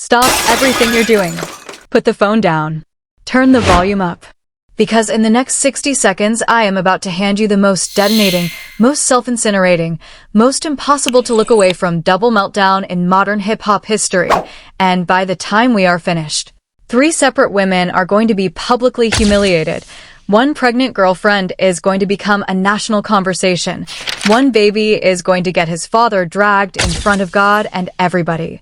Stop everything you're doing. Put the phone down. Turn the volume up. Because in the next 60 seconds, I am about to hand you the most detonating, most self-incinerating, most impossible to look away from double meltdown in modern hip-hop history. And by the time we are finished, 3 separate women are going to be publicly humiliated. One pregnant girlfriend is going to become a national conversation. One baby is going to get his father dragged in front of God and everybody.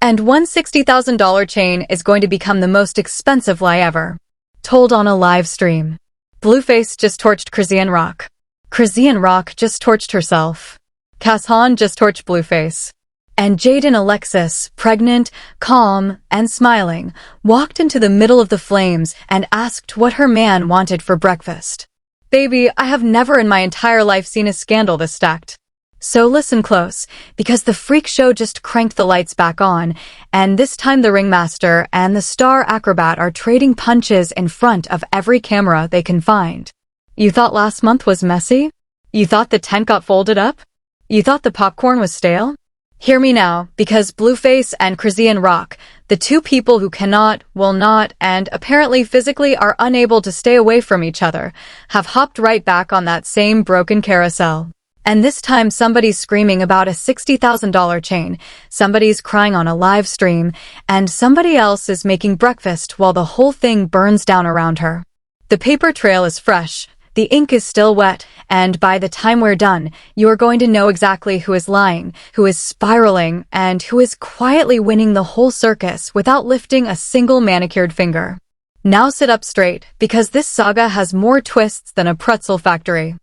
And one $60,000 chain is going to become the most expensive lie ever. Told on a live stream. Blueface just torched Chrisean Rock. Chrisean Rock just torched herself. Cashawn just torched Blueface. And Jaydn Alexis, pregnant, calm, and smiling, walked into the middle of the flames and asked what her man wanted for breakfast. Baby, I have never in my entire life seen a scandal this stacked. So listen close, because the freak show just cranked the lights back on, and this time the ringmaster and the star acrobat are trading punches in front of every camera they can find. You thought last month was messy? You thought the tent got folded up? You thought the popcorn was stale? Hear me now, because Blueface and Chrisean Rock, the 2 people who cannot, will not, and apparently physically are unable to stay away from each other, have hopped right back on that same broken carousel. And this time somebody's screaming about a $60,000 chain, somebody's crying on a live stream, and somebody else is making breakfast while the whole thing burns down around her. The paper trail is fresh, the ink is still wet, and by the time we're done, you are going to know exactly who is lying, who is spiraling, and who is quietly winning the whole circus without lifting a single manicured finger. Now sit up straight, because this saga has more twists than a pretzel factory.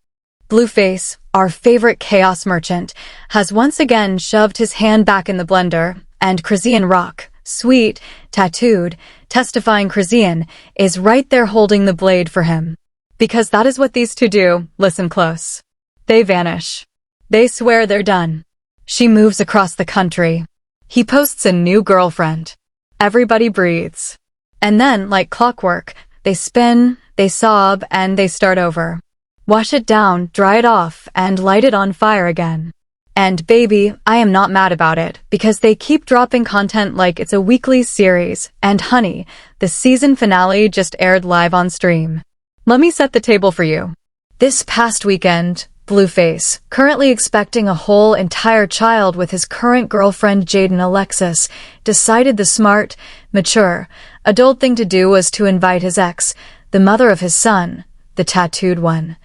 Blueface, our favorite chaos merchant, has once again shoved his hand back in the blender, and Chrisean Rock, sweet, tattooed, testifying Chrisean, is right there holding the blade for him. Because that is what these 2 do, listen close. They vanish. They swear they're done. She moves across the country. He posts a new girlfriend. Everybody breathes. And then, like clockwork, they spin, they sob, and they start over. Wash it down, dry it off, and light it on fire again. And baby, I am not mad about it, because they keep dropping content like it's a weekly series, and honey, the season finale just aired live on stream. Let me set the table for you. This past weekend, Blueface, currently expecting a whole entire child with his current girlfriend Jaydn Alexis, decided the smart, mature, adult thing to do was to invite his ex, the mother of his son, the tattooed one.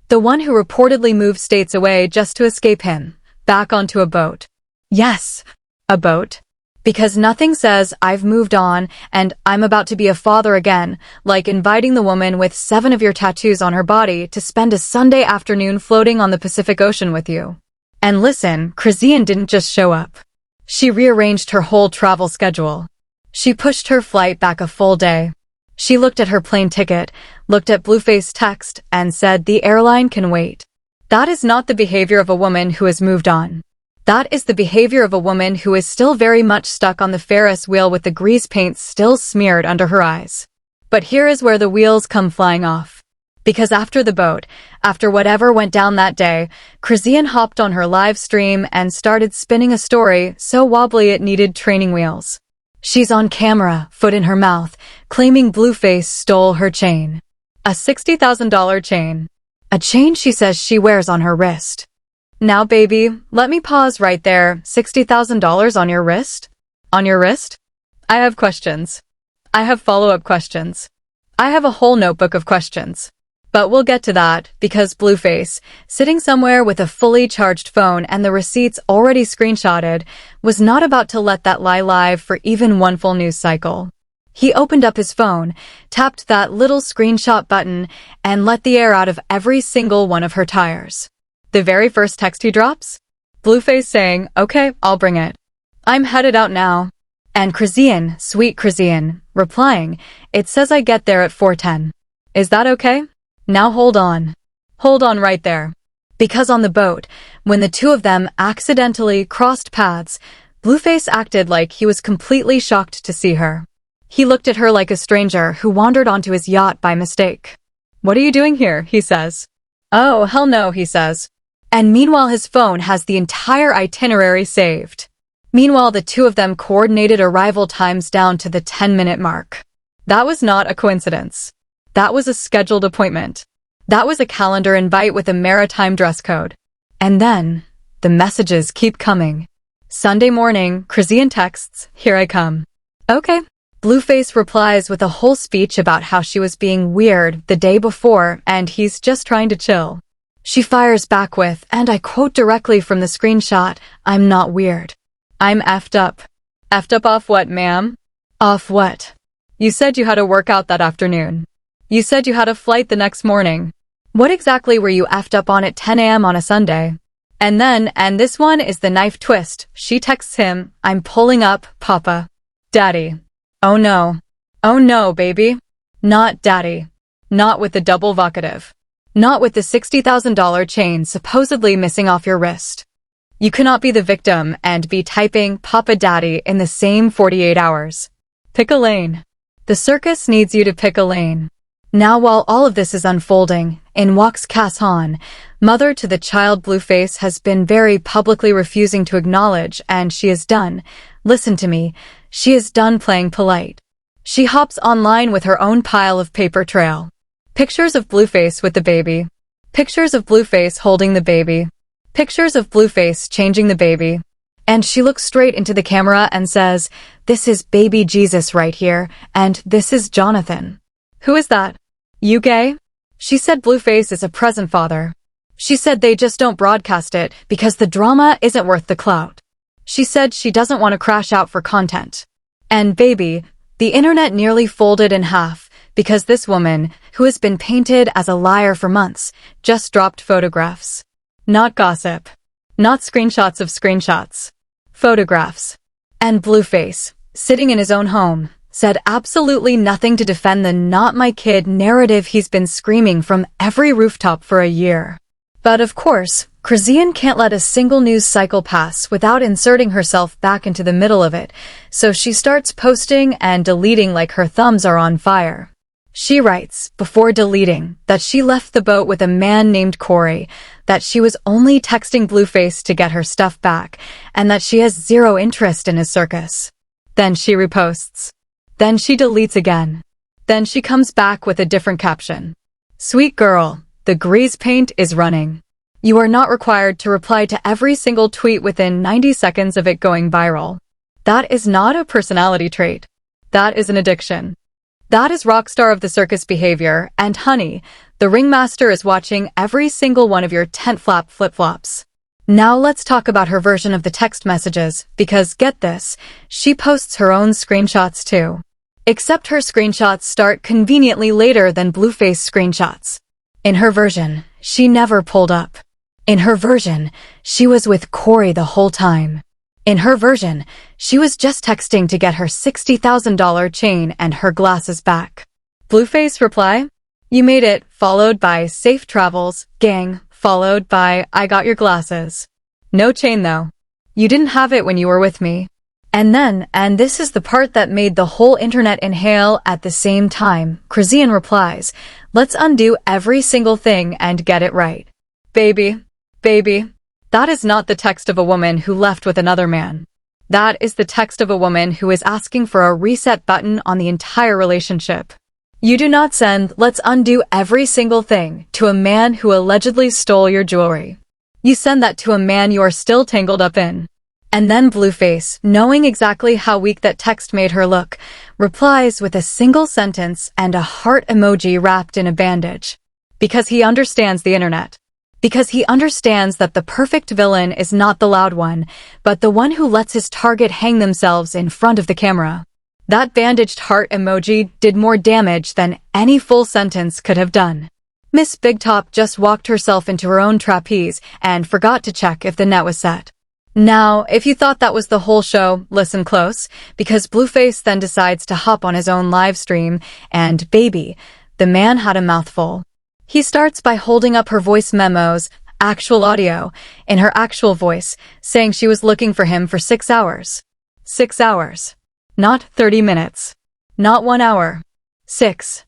The one who reportedly moved states away just to escape him, back onto a boat. Yes, a boat. Because nothing says I've moved on and I'm about to be a father again, like inviting the woman with 7 of your tattoos on her body to spend a Sunday afternoon floating on the Pacific Ocean with you. And listen, Chrisean didn't just show up. She rearranged her whole travel schedule. She pushed her flight back a full day. She looked at her plane ticket, looked at Blueface text, and said the airline can wait. That is not the behavior of a woman who has moved on. That is the behavior of a woman who is still very much stuck on the Ferris wheel with the grease paint still smeared under her eyes. But here is where the wheels come flying off. Because after the boat, after whatever went down that day, Chrisean hopped on her live stream and started spinning a story so wobbly it needed training wheels. She's on camera, foot in her mouth, claiming Blueface stole her chain. A $60,000 chain. A chain she says she wears on her wrist. Now baby, let me pause right there. $60,000 on your wrist? On your wrist? I have questions. I have follow-up questions. I have a whole notebook of questions. But we'll get to that, because Blueface, sitting somewhere with a fully charged phone and the receipts already screenshotted, was not about to let that lie live for even one full news cycle. He opened up his phone, tapped that little screenshot button, and let the air out of every single one of her tires. The very first text he drops? Blueface saying, okay, I'll bring it. I'm headed out now. And Chrisean, sweet Chrisean, replying, it says I get there at 4:10. Is that okay? Now hold on. Hold on right there. Because on the boat, when the 2 of them accidentally crossed paths, Blueface acted like he was completely shocked to see her. He looked at her like a stranger who wandered onto his yacht by mistake. What are you doing here? He says. Oh, hell no, he says. And meanwhile his phone has the entire itinerary saved. Meanwhile, the two of them coordinated arrival times down to the 10-minute mark. That was not a coincidence. That was a scheduled appointment. That was a calendar invite with a maritime dress code. And then, the messages keep coming. Sunday morning, Chrisean texts, "Here I come." Okay. Blueface replies with a whole speech about how she was being weird the day before and he's just trying to chill. She fires back with, and I quote directly from the screenshot, "I'm not weird. I'm effed up." Effed up off what, ma'am? Off what? You said you had a workout that afternoon. You said you had a flight the next morning. What exactly were you effed up on at 10 a.m. on a Sunday? And then, and this one is the knife twist, she texts him, "I'm pulling up, Papa. Daddy." Oh no. Oh no, baby. Not daddy. Not with the double vocative. Not with the $60,000 chain supposedly missing off your wrist. You cannot be the victim and be typing Papa Daddy in the same 48 hours. Pick a lane. The circus needs you to pick a lane. Now while all of this is unfolding, in walks Cashawn, mother to the child Blueface has been very publicly refusing to acknowledge, and she is done. Listen to me. She is done playing polite. She hops online with her own pile of paper trail. Pictures of Blueface with the baby. Pictures of Blueface holding the baby. Pictures of Blueface changing the baby. And she looks straight into the camera and says, "This is baby Jesus right here, and this is Jonathan." Who is that? You gay? She said Blueface is a present father. She said they just don't broadcast it because the drama isn't worth the clout. She said she doesn't want to crash out for content. And baby, the internet nearly folded in half because this woman, who has been painted as a liar for months, just dropped photographs. Not gossip. Not screenshots of screenshots. Photographs. And Blueface, sitting in his own home, said absolutely nothing to defend the "not my kid" narrative he's been screaming from every rooftop for a year. But of course, Chrisean can't let a single news cycle pass without inserting herself back into the middle of it, so she starts posting and deleting like her thumbs are on fire. She writes, before deleting, that she left the boat with a man named Corey, that she was only texting Blueface to get her stuff back, and that she has zero interest in his circus. Then she reposts. Then she deletes again. Then she comes back with a different caption. "Sweet girl, the grease paint is running. You are not required to reply to every single tweet within 90 seconds of it going viral. That is not a personality trait. That is an addiction. That is rockstar of the circus behavior, and honey, the ringmaster is watching every single one of your tent flap flip-flops." Now let's talk about her version of the text messages, because get this, she posts her own screenshots too. Except her screenshots start conveniently later than Blueface screenshots. In her version, she never pulled up. In her version, she was with Corey the whole time. In her version, she was just texting to get her $60,000 chain and her glasses back. Blueface reply, "You made it," followed by "Safe travels, gang," followed by "I got your glasses. No chain though. You didn't have it when you were with me." And then, and this is the part that made the whole internet inhale at the same time, Chrisean replies, "Let's undo every single thing and get it right. Baby, baby, that is not the text of a woman who left with another man. That is the text of a woman who is asking for a reset button on the entire relationship. You do not send 'let's undo every single thing' to a man who allegedly stole your jewelry. You send that to a man you are still tangled up in." And then Blueface, knowing exactly how weak that text made her look, replies with a single sentence and a heart emoji wrapped in a bandage. Because he understands the internet. Because he understands that the perfect villain is not the loud one, but the one who lets his target hang themselves in front of the camera. That bandaged heart emoji did more damage than any full sentence could have done. Miss Big Top just walked herself into her own trapeze and forgot to check if the net was set. Now, if you thought that was the whole show, listen close, because Blueface then decides to hop on his own live stream, and baby, the man had a mouthful. He starts by holding up her voice memos, actual audio, in her actual voice, saying she was looking for him for 6 hours. 6 hours. Not 30 minutes. Not 1 hour. 6.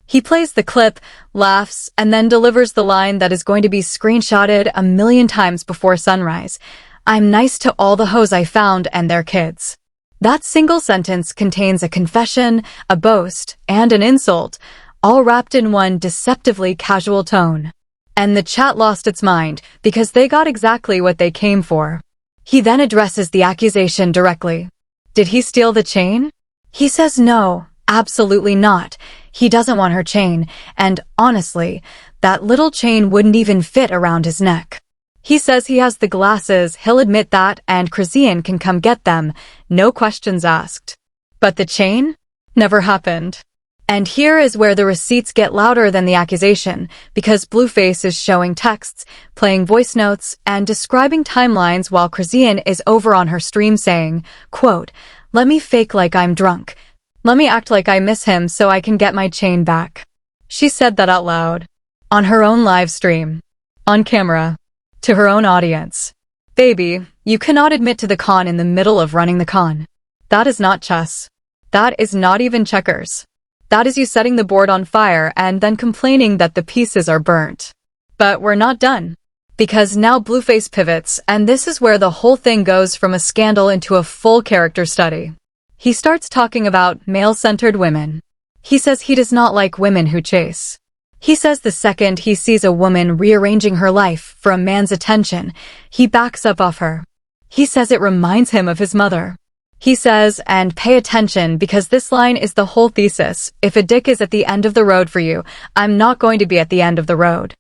He plays the clip, laughs, and then delivers the line that is going to be screenshotted a million times before sunrise. I'm nice to all the hoes I found and their kids. That single sentence contains a confession, a boast, and an insult, all wrapped in one deceptively casual tone. And the chat lost its mind because they got exactly what they came for. He then addresses the accusation directly. Did he steal the chain? He says no, absolutely not. He doesn't want her chain, and honestly, that little chain wouldn't even fit around his neck. He says he has the glasses, he'll admit that, and Chrisean can come get them, no questions asked. But the chain? Never happened. And here is where the receipts get louder than the accusation, because Blueface is showing texts, playing voice notes, and describing timelines while Chrisean is over on her stream saying, quote, "Let me fake like I'm drunk. Let me act like I miss him so I can get my chain back." She said that out loud. On her own live stream. On camera. To her own audience. Baby, you cannot admit to the con in the middle of running the con. That is not chess. That is not even checkers. That is you setting the board on fire and then complaining that the pieces are burnt. But we're not done. Because now Blueface pivots, and this is where the whole thing goes from a scandal into a full character study. He starts talking about male-centered women. He says he does not like women who chase. He says the second he sees a woman rearranging her life for a man's attention, he backs up off her. He says it reminds him of his mother. He says, and pay attention because this line is the whole thesis, if a dick is at the end of the road for you, I'm not going to be at the end of the road.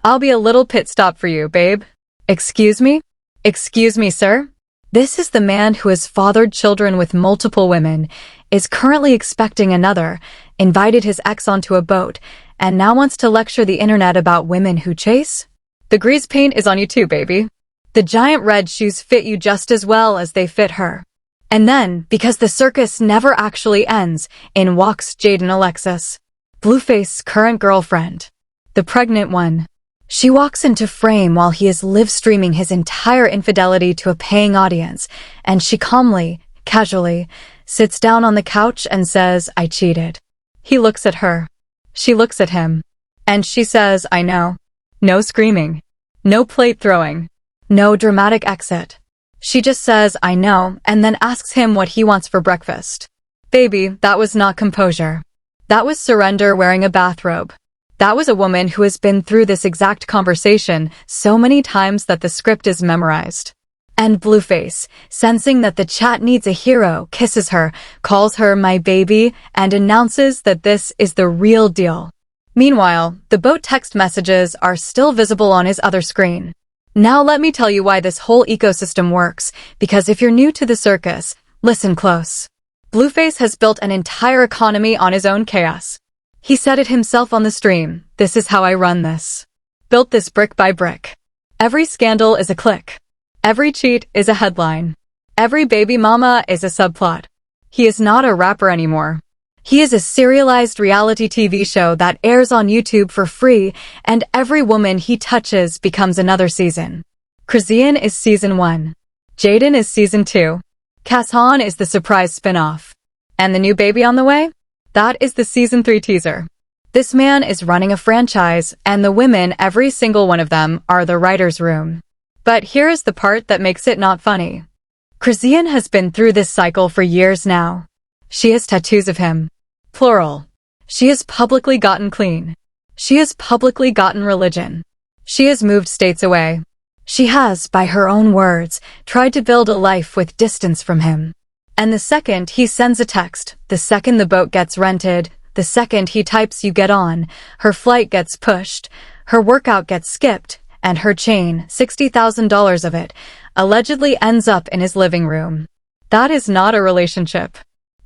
I'll be a little pit stop for you, babe. Excuse me? Excuse me, sir? This is the man who has fathered children with multiple women, is currently expecting another, invited his ex onto a boat, and now wants to lecture the internet about women who chase? The grease paint is on you too, baby. The giant red shoes fit you just as well as they fit her. And then, because the circus never actually ends, in walks Jaydn Alexis, Blueface's current girlfriend. The pregnant one. She walks into frame while he is live-streaming his entire infidelity to a paying audience, and she calmly, casually, sits down on the couch and says, "I cheated." He looks at her. She looks at him. And she says, "I know." No screaming. No plate throwing. No dramatic exit. She just says, "I know," and then asks him what he wants for breakfast. Baby, that was not composure. That was surrender wearing a bathrobe. That was a woman who has been through this exact conversation so many times that the script is memorized. And Blueface, sensing that the chat needs a hero, kisses her, calls her my baby, and announces that this is the real deal. Meanwhile, the boat text messages are still visible on his other screen. Now let me tell you why this whole ecosystem works, because if you're new to the circus, listen close. Blueface has built an entire economy on his own chaos. He said it himself on the stream, "This is how I run this." Built this brick by brick. Every scandal is a click. Every cheat is a headline. Every baby mama is a subplot. He is not a rapper anymore. He is a serialized reality TV show that airs on YouTube for free, and every woman he touches becomes another season. Chrisean is season 1. Jaydn is season 2. Cashawn is the surprise spin-off. And the new baby on the way? That is the season 3 teaser. This man is running a franchise, and the women, every single one of them, are the writer's room. But here is the part that makes it not funny. Chrisean has been through this cycle for years now. She has tattoos of him. Plural. She has publicly gotten clean. She has publicly gotten religion. She has moved states away. She has, by her own words, tried to build a life with distance from him. And the second he sends a text, the second the boat gets rented, the second he types "you get on," her flight gets pushed, her workout gets skipped, and her chain, $60,000 of it, allegedly ends up in his living room. That is not a relationship.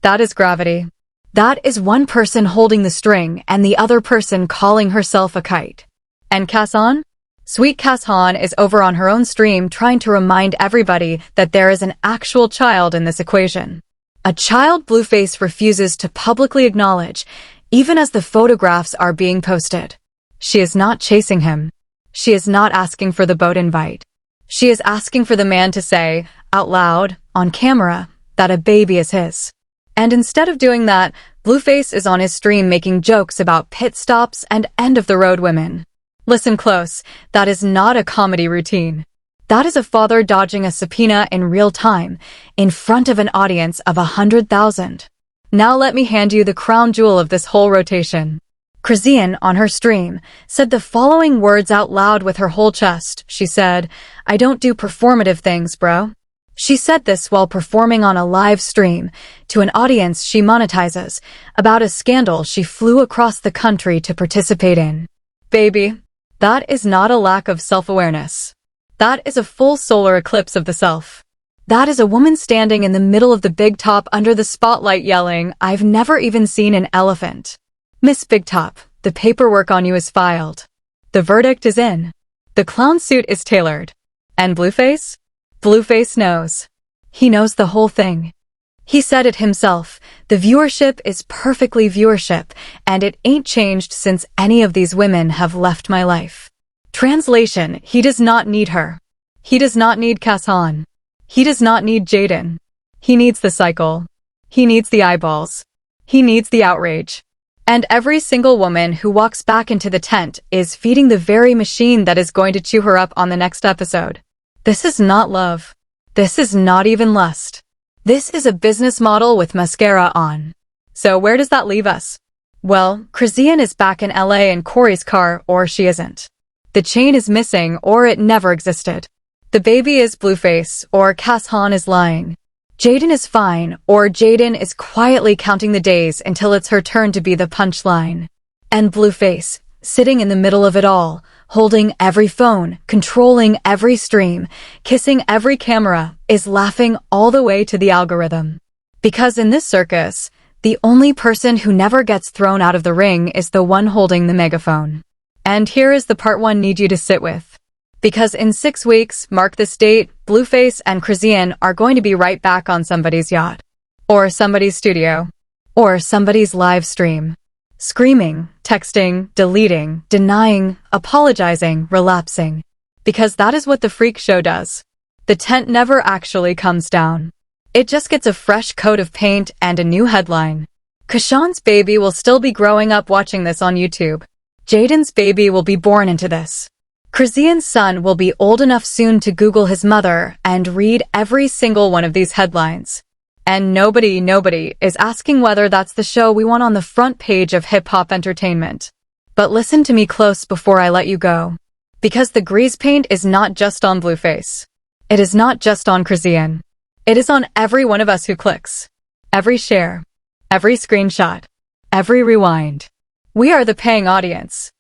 That is gravity. That is one person holding the string and the other person calling herself a kite. And Cashawn? Sweet Cashawn is over on her own stream trying to remind everybody that there is an actual child in this equation. A child Blueface refuses to publicly acknowledge, even as the photographs are being posted. She is not chasing him. She is not asking for the boat invite. She is asking for the man to say, out loud, on camera, that a baby is his. And instead of doing that, Blueface is on his stream making jokes about pit stops and end-of-the-road women. Listen close, that is not a comedy routine. That is a father dodging a subpoena in real time, in front of an audience of 100,000. Now let me hand you the crown jewel of this whole rotation. Chrisean, on her stream, said the following words out loud with her whole chest. She said, "I don't do performative things, bro." She said this while performing on a live stream to an audience she monetizes about a scandal she flew across the country to participate in. Baby, that is not a lack of self-awareness. That is a full solar eclipse of the self. That is a woman standing in the middle of the big top under the spotlight yelling, "I've never even seen an elephant." Miss Big Top, the paperwork on you is filed. The verdict is in. The clown suit is tailored. And Blueface? Blueface knows. He knows the whole thing. He said it himself. The viewership is perfectly viewership, and it ain't changed since any of these women have left my life. Translation, he does not need her. He does not need Cashawn. He does not need Jaydn. He needs the cycle. He needs the eyeballs. He needs the outrage. And every single woman who walks back into the tent is feeding the very machine that is going to chew her up on the next episode. This is not love. This is not even lust. This is a business model with mascara on. So where does that leave us? Well, Chrisean is back in LA in Corey's car, or she isn't. The chain is missing, or it never existed. The baby is Blueface, or Cashawn is lying. Jaydn is fine, or Jaydn is quietly counting the days until it's her turn to be the punchline. And Blueface, sitting in the middle of it all, holding every phone, controlling every stream, kissing every camera, is laughing all the way to the algorithm. Because in this circus, the only person who never gets thrown out of the ring is the one holding the megaphone. And here is the part one need you to sit with. Because in 6 weeks, mark this date, Blueface and Chrisean are going to be right back on somebody's yacht. Or somebody's studio. Or somebody's live stream. Screaming, texting, deleting, denying, apologizing, relapsing. Because that is what the freak show does. The tent never actually comes down. It just gets a fresh coat of paint and a new headline. Cashawn's baby will still be growing up watching this on YouTube. Jaydn's baby will be born into this. Chrisean's son will be old enough soon to Google his mother and read every single one of these headlines. And nobody is asking whether that's the show we want on the front page of hip-hop entertainment. But listen to me close before I let you go. Because the grease paint is not just on Blueface. It is not just on Chrisean. It is on every one of us who clicks. Every share. Every screenshot. Every rewind. We are the paying audience.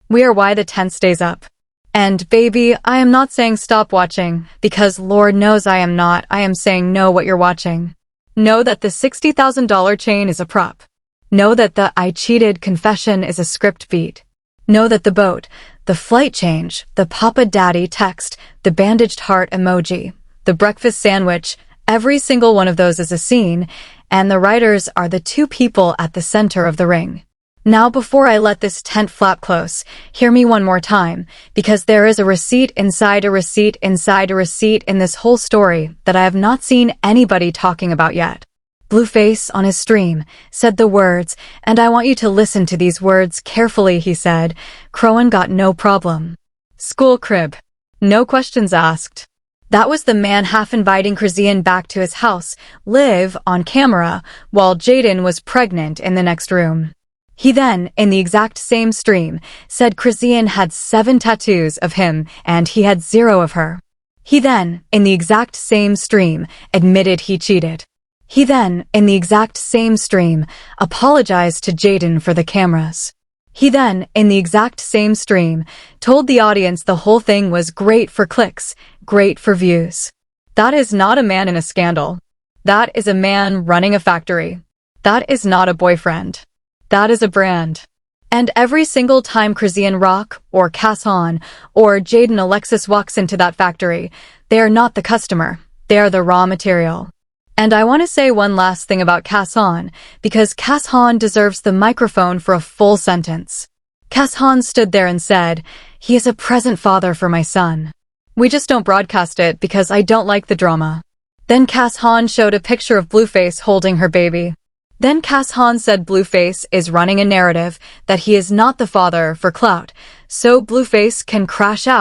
We are why the tent stays up. And baby, I am not saying stop watching, because Lord knows I am not. I am saying know what you're watching. Know that the $60,000 chain is a prop. Know that the "I cheated" confession is a script beat. Know that the boat, the flight change, the Papa Daddy text, the bandaged-heart emoji, the breakfast sandwich, every single one of those is a scene, and the writers are the two people at the center of the ring. Now before I let this tent flap close, hear me one more time, because there is a receipt inside a receipt inside a receipt in this whole story that I have not seen anybody talking about yet. Blueface, on his stream, said the words, and I want you to listen to these words carefully. He said, "Crowan got no problem. School crib. No questions asked." That was the man half inviting Chrisean back to his house, live, on camera, while Jaydn was pregnant in the next room. He then, in the exact same stream, said Chrisean had 7 tattoos of him and he had 0 of her. He then, in the exact same stream, admitted he cheated. He then, in the exact same stream, apologized to Jaydn for the cameras. He then, in the exact same stream, told the audience the whole thing was great for clicks, great for views. That is not a man in a scandal. That is a man running a factory. That is not a boyfriend. That is a brand. And every single time Chrisean Rock, or Cashawn, or Jaydn Alexis walks into that factory, they are not the customer, they are the raw material. And I want to say one last thing about Cashawn, because Cashawn deserves the microphone for a full sentence. Cashawn stood there and said, "He is a present father for my son. We just don't broadcast it because I don't like the drama." Then Cashawn showed a picture of Blueface holding her baby. Then Cashawn said Blueface is running a narrative that he is not the father for clout, so Blueface can crash out.